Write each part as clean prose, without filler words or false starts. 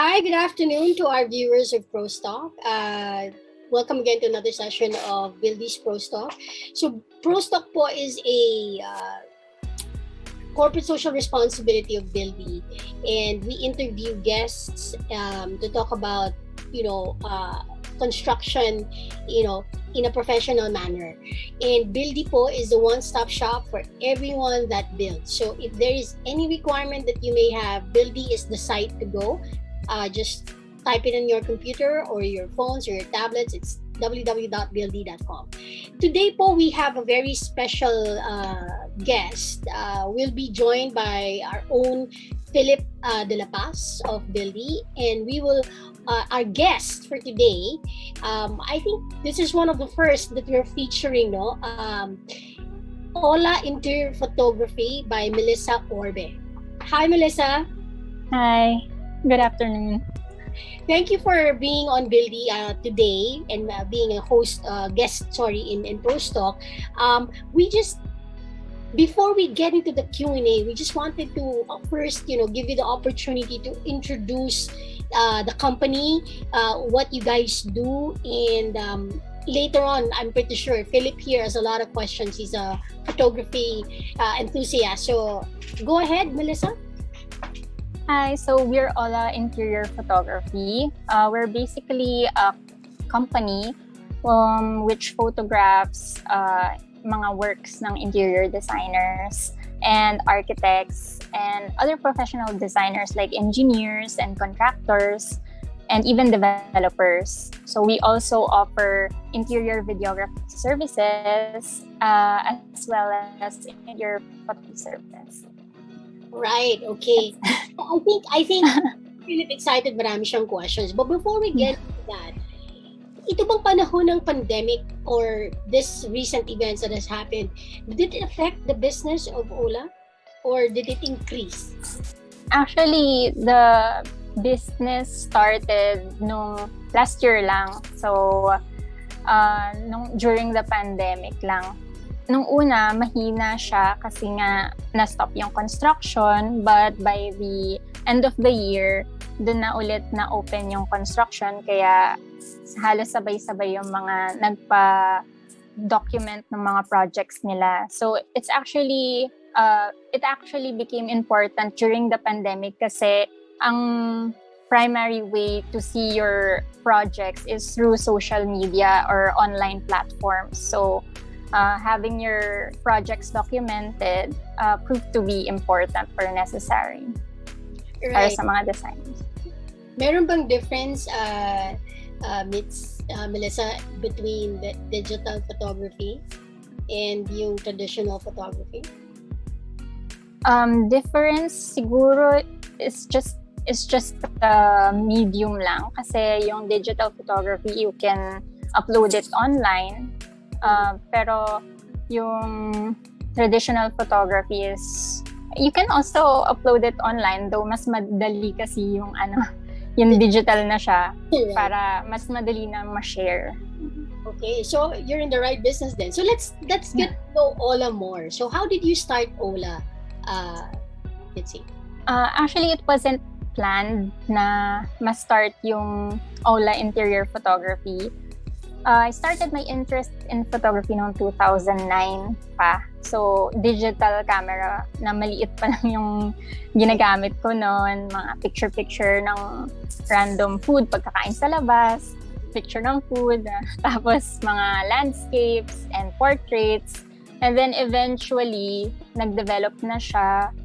Hi, good afternoon to our viewers of ProsTalk. Welcome again to another session of Buildy's ProsTalk. So, ProsTalk po is a corporate social responsibility of Buildy, and we interview guests to talk about, construction, in a professional manner. And Buildy po is the one-stop shop for everyone that builds. So, if there is any requirement that you may have, Buildy is the site to go. Just type it on your computer or your phones or your tablets. It's www.buildy.com. Today po, we have a very special guest. We'll be joined by our own Philip de la Paz of Buildy, and we will, our guest for today, I think this is one of the first that we're featuring, OLA Interior Photography by Meliza Orbe. Hi, Melissa. Hi. Good afternoon. Thank you for being on Buildy today and being a guest in ProsTalk. Before we get into the Q&A, we just wanted to first, give you the opportunity to introduce the company, what you guys do, and later on, I'm pretty sure Philip here has a lot of questions. He's a photography enthusiast. So go ahead, Melissa. Hi, so we're OLA Interior Photography. We're basically a company which photographs mga works ng interior designers and architects and other professional designers like engineers and contractors and even developers. So we also offer interior videography services as well as interior photography services. Right, okay. I think Philip excited, marami siyang questions. But before we get to that, ito bang panahon ng pandemic or this recent events that has happened, did it affect the business of OLA or did it increase? Actually, the business started nung last year lang. So, during the pandemic lang. Nung una, mahina siya kasi nga na-stop yung construction, but by the end of the year, dun na ulit na open yung construction, kaya halos sabay-sabay yung mga nagpa-document ng mga projects nila. So it actually became important during the pandemic kasi ang primary way to see your projects is through social media or online platforms. So having your projects documented proved to be important or necessary para sa mga designers. Meron bang difference, Melissa, between the digital photography and yung traditional photography? Difference siguro is just medium lang kasi yung digital photography you can upload it online. Pero yung traditional photography is you can also upload it online, though mas madali kasi yung yung digital na siya para mas madali na ma-share. Okay, so you're in the right business then. So let's get to know OLA more. So how did you start OLA? Let's see. Actually, it wasn't planned na ma-start yung OLA Interior Photography. I started my interest in photography noong 2009 pa. So, digital camera na maliit pa lang yung ginagamit ko noon. Mga picture-picture ng random food pagkakain sa labas, picture ng food, tapos mga landscapes and portraits. And then eventually, nag-develop na siya.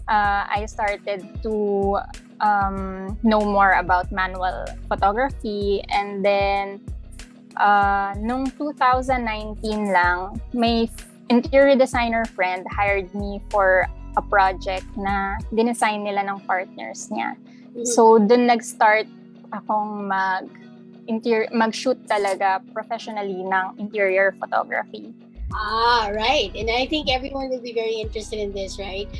I started to know more about manual photography, and then nung 2019 lang, may interior designer friend hired me for a project na dinesign nila ng partners niya. Mm-hmm. So, dun nag-start akong mag-shoot talaga professionally ng interior photography. Right. And I think everyone will be very interested in this, right?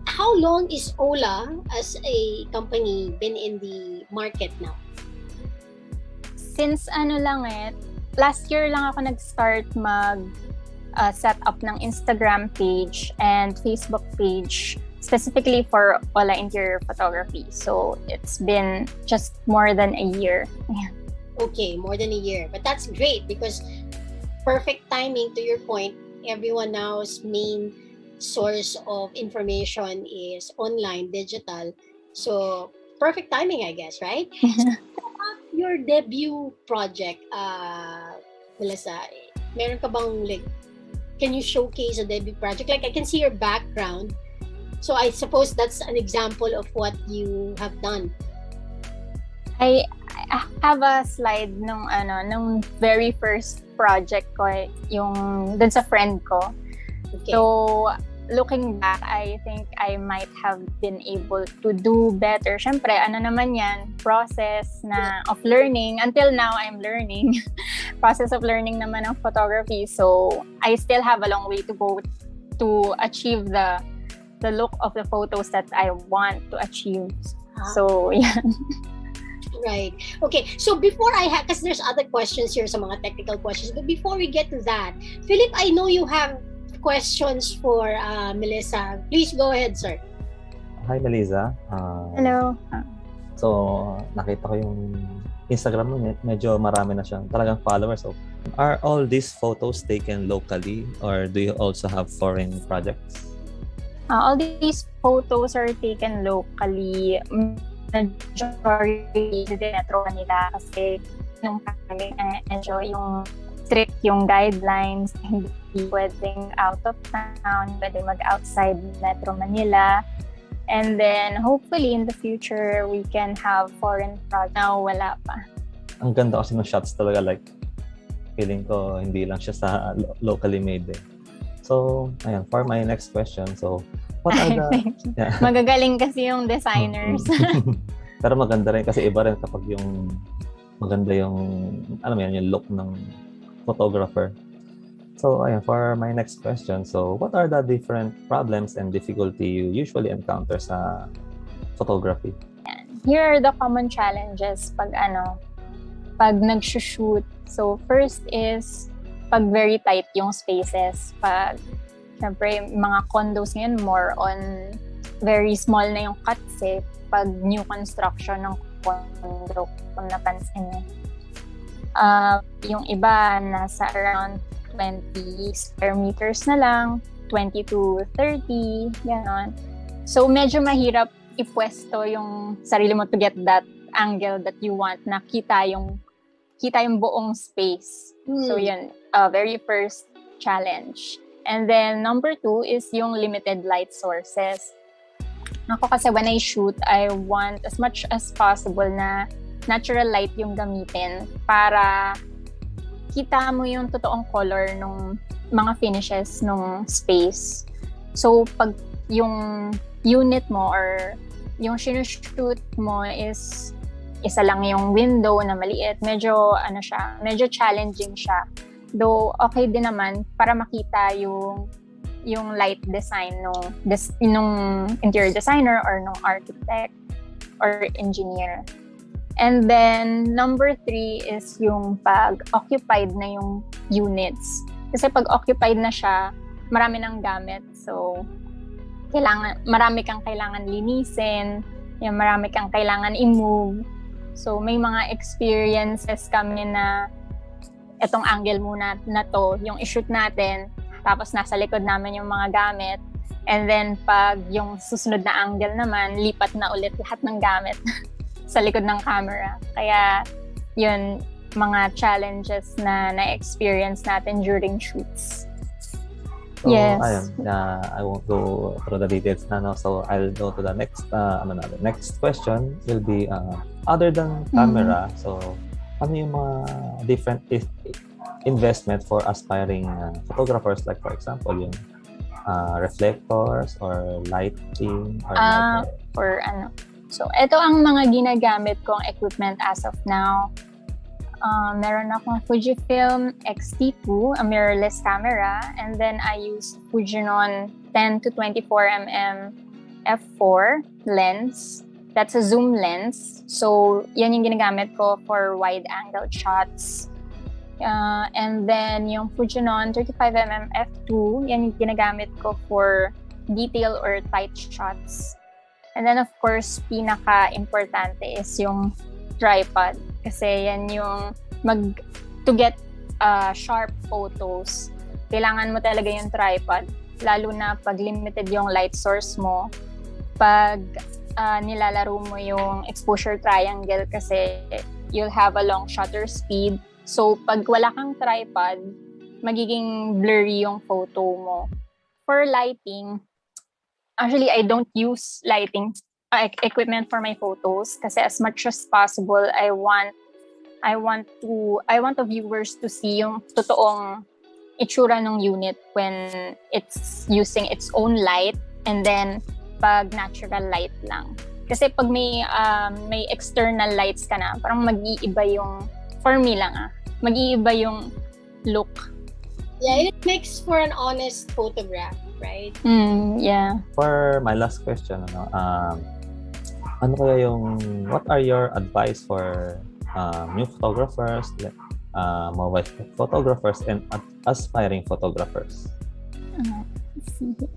How long is OLA as a company been in the market now? Since last year lang ako nag-start set up ng Instagram page and Facebook page specifically for OLA Interior Photography. So it's been just more than a year. Okay, more than a year. But that's great because perfect timing, to your point. Everyone now's main source of information is online, digital. So perfect timing, I guess, right? Your debut project, Melissa, meron ka bang like, can you showcase a debut project? Like I can see your background. So I suppose that's an example of what you have done. I have a slide nung very first project ko, yung dun sa friend ko. Okay. So, looking back, I think I might have been able to do better. Syempre, naman yan, process of learning. Until now, I'm learning. Process of learning naman ng photography. So, I still have a long way to go to achieve the look of the photos that I want to achieve. So, yeah. Right. Okay. So before because there's other questions here, some mga technical questions. But before we get to that, Philip, I know you have questions for Melissa. Please go ahead, sir. Hi, Meliza. Hello. So, nakita ko yung Instagram mo, medyo marami na siyang talagang followers. So, are all these photos taken locally or do you also have foreign projects? All these photos are taken locally. Majority din Metro Manila kasi nung kami enjoy yung strict yung guidelines, hindi pwedeng out of town, pwedeng mag-outside Metro Manila. And then hopefully in the future we can have foreign projects. Now wala pa. Ang ganda kasi ng shots talaga, like feeling ko hindi lang siya sa locally made eh. So, ayan, for my next question, so what are the... Yeah. Magagaling kasi yung designers. Pero maganda rin kasi iba rin kapag yung maganda yung, yung look ng photographer. So, ayan, for my next question, so what are the different problems and difficulty you usually encounter sa photography? Here are the common challenges pag nag-shoot. So, first is pag very tight yung spaces. Pag siyempre, mga condos ngayon, more on very small na yung cuts eh. Pag new construction ng condo, kung napansin niyo. Yung iba, nasa around 20 square meters na lang, 20 to 30, gano'n. So, medyo mahirap ipwesto yung sarili mo to get that angle that you want na kita yung buong space. So, yun, very first challenge. And then, number 2 is yung limited light sources. Ako kasi when I shoot, I want as much as possible na natural light yung gamitin para kita mo yung totoong color ng mga finishes ng space. So, pag yung unit mo or yung sinushoot mo is isa lang yung window na maliit, medyo challenging siya. Though okay din naman para makita yung light design nung interior designer or nung architect or engineer. And then number 3 is yung pag occupied na yung units. Kasi pag occupied na siya, marami nang gamit. So marami kang kailangan linisin, marami kang kailangan i-move. So may mga experiences kami na etong angle muna na to, yung i-shoot natin, tapos nasa likod namin yung mga gamit. And then pag yung susunod na angle naman, lipat na ulit lahat ng gamit sa likod ng camera. Kaya yun, mga challenges na na-experience natin during shoots. So, yes. Ayun, I won't go through the details na, no? So I'll go to the next next question will be other than camera, so ano yung mga different investment for aspiring photographers, like for example yung reflectors or lighting or So ito ang mga ginagamit kong equipment as of now. Meron akong Fujifilm X-T2, a mirrorless camera, and then I use Fujinon 10 to 24mm f4 lens. That's a zoom lens. So, yan yung ginagamit ko for wide-angle shots. And then, yung Fujinon 35mm f2, yan yung ginagamit ko for detail or tight shots. And then of course, pinaka-importante is yung tripod. Kasi yan yung to get sharp photos, kailangan mo talaga yung tripod. Lalo na pag limited yung light source mo. Pag nilalaro mo yung exposure triangle kasi you'll have a long shutter speed. So pag wala kang tripod, magiging blurry yung photo mo. For lighting, actually I don't use lighting equipment for my photos kasi as much as possible I want the viewers to see yung totoong itsura ng unit when it's using its own light, and then pag natural light lang. Kasi pag may external lights ka na, parang mag-iiba yung, for me lang mag-iiba yung look. Yeah, it makes for an honest photograph, right? Yeah. For my last question, what are your advice for new photographers, mobile photographers, and aspiring photographers? Let's see here.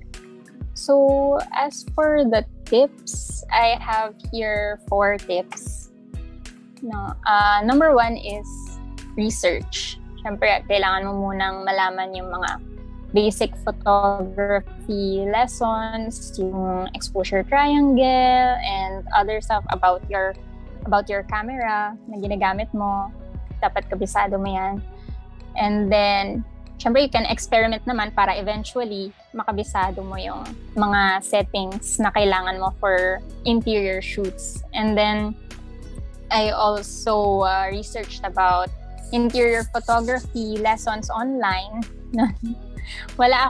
So, as for the tips, I have here 4 tips. Number 1 is research. Siyempre, kailangan mo munang malaman yung mga basic photography lessons, yung exposure triangle, and other stuff about your camera na ginagamit mo. Dapat kabisado mo yan. And then, syempre, you can experiment naman para eventually makabisado mo yung mga settings na kailangan mo for interior shoots. And then, I also researched about interior photography lessons online. wala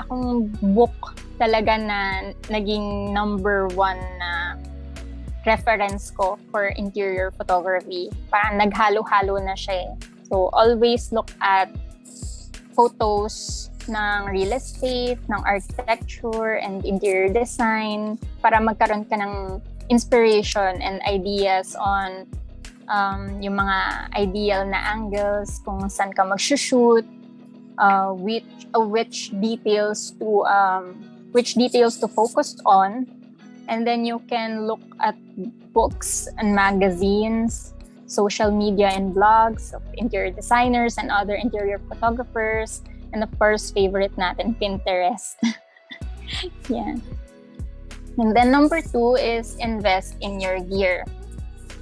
akong book talaga na naging number 1 na reference ko for interior photography. Parang naghalo-halo na siya eh. So, always look at photos ng real estate, ng architecture, and interior design para magkaroon ka ng inspiration and ideas on yung mga ideal na angles, kung saan ka mag-shoot, which details to focus on. And then you can look at books and magazines, social media and blogs of interior designers and other interior photographers, and of course, favorite natin, Pinterest. Yeah. And then number 2 is invest in your gear.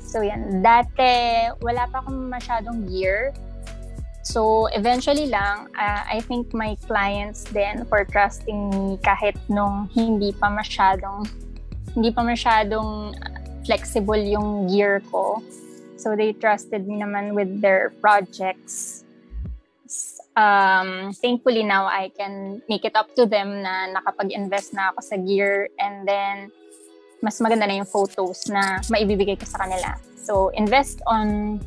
So yan, dati wala pa akong masyadong gear. So eventually lang, I think my clients then for trusting me kahit nung hindi pa masyadong flexible yung gear ko. So they trusted me naman with their projects. Thankfully now I can make it up to them na nakapag-invest na ako sa gear, and then mas maganda na yung photos na maibibigay ko sa kanila. So invest on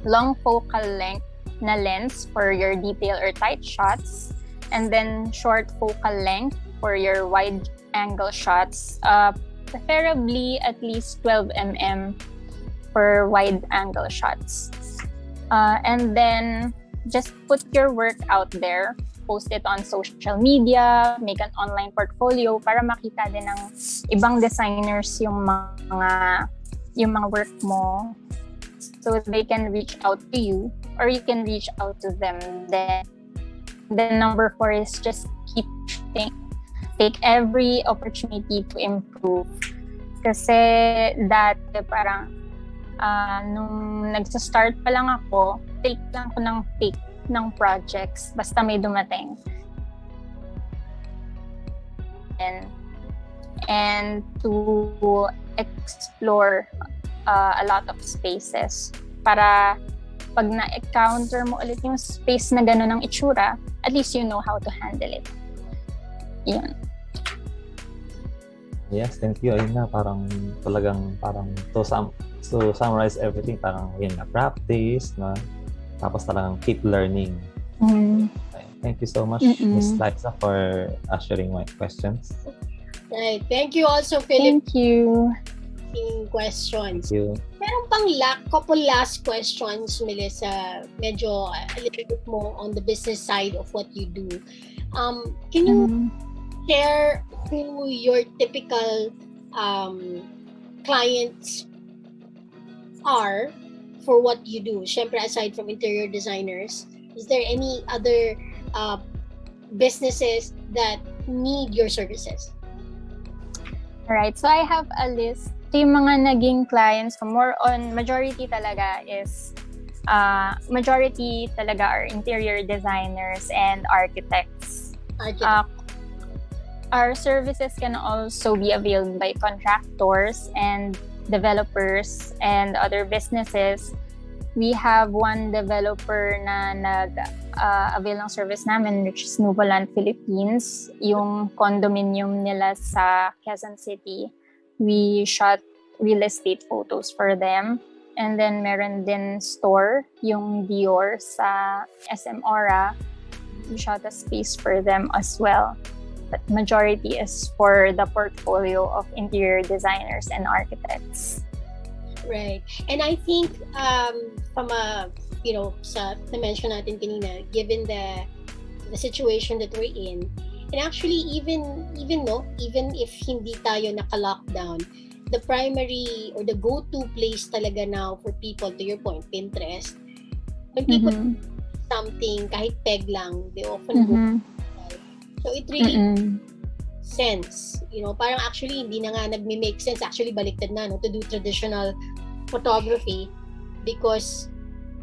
long focal length na lens for your detail or tight shots, and then short focal length for your wide angle shots. Preferably at least 12 mm for wide angle shots. And then just put your work out there, post it on social media, make an online portfolio para makita din ng ibang designers yung mga work mo, so they can reach out to you or you can reach out to them. Then number 4 is just keep shooting. Take every opportunity to improve. Kasi dati parang nung nagsa-start pa lang ako, take lang ko ng pick ng projects basta may dumating. And to explore a lot of spaces para pag na-encounter mo ulit yung space na gano'n ng itsura, at least you know how to handle it. Yun. Yes, thank you. Ayun na, parang to summarize everything, parang yun na, practice, na, tapos talagang keep learning. Okay. Thank you so much, Ms. Liza, for answering my questions. Right. Thank you also, Philip. Thank you. Questions. Thank you. Meron pang couple last questions, Melissa. Medyo a little bit more on the business side of what you do. Can you share who your typical clients are for what you do? Syempre, aside from interior designers, is there any other businesses that need your services? Alright, so I have a list. Ito yung mga naging clients ko. More on, majority talaga are interior designers and architects. Our services can also be availed by contractors and developers and other businesses. We have one developer na nag-avail ng service namin, which is Nuvoland Philippines. Yung condominium nila sa Quezon City, we shot real estate photos for them. And then meron din store, yung Dior sa SM Aura. We shot a space for them as well. But majority is for the portfolio of interior designers and architects. Right. And I think from sa na-mention natin kanina, given the situation that we're in, and actually even if hindi tayo naka-lockdown, the primary or the go-to place talaga now for people, to your point, Pinterest, when people something, kahit peg lang, they often go. So it really sense, parang actually hindi na nga nagme-make sense, actually baliktad na, to do traditional photography, because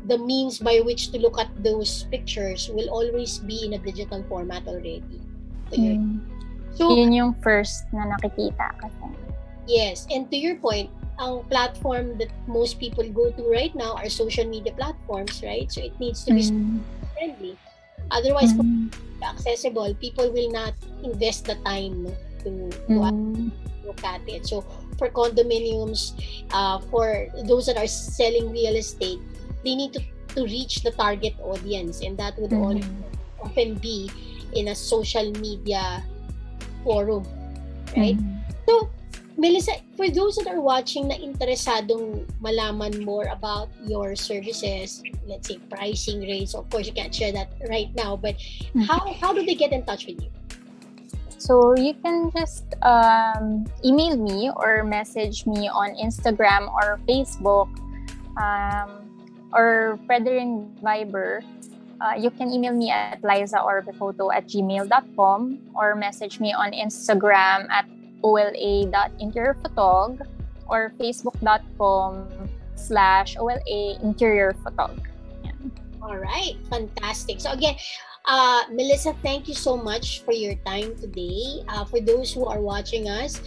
the means by which to look at those pictures will always be in a digital format already. So yun yung first na nakikita kasi. Yes, and to your point, ang platform that most people go to right now are social media platforms, right? So it needs to be friendly. Otherwise, accessible, people will not invest the time to look at it. So for condominiums, for those that are selling real estate, they need to reach the target audience, and that would often be in a social media forum, right? So Melissa, for those that are watching na interesadong malaman more about your services, let's say pricing rates, of course you can't share that right now, but how do they get in touch with you? So you can just email me or message me on Instagram or Facebook, or pwede rin Viber. You can email me at lizaorbefoto@gmail.com or message me on Instagram at OLA.interiorphotog or facebook.com/OLA-interiorphotog. All right, fantastic. So again, Melissa, thank you so much for your time today. For those who are watching us,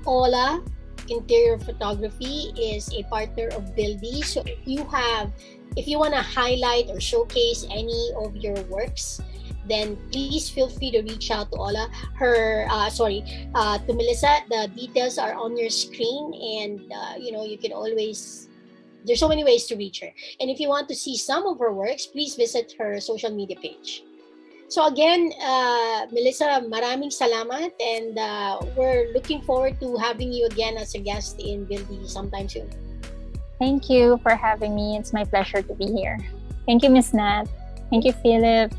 OLA Interior Photography is a partner of Buildy. So if you want to highlight or showcase any of your works, then please feel free to reach out to Ola. To Melissa. The details are on your screen, and you can always. There's so many ways to reach her. And if you want to see some of her works, please visit her social media page. So again, Melissa, maraming salamat, and we're looking forward to having you again as a guest in Buildy sometime soon. Thank you for having me. It's my pleasure to be here. Thank you, Miss Nat. Thank you, Philip.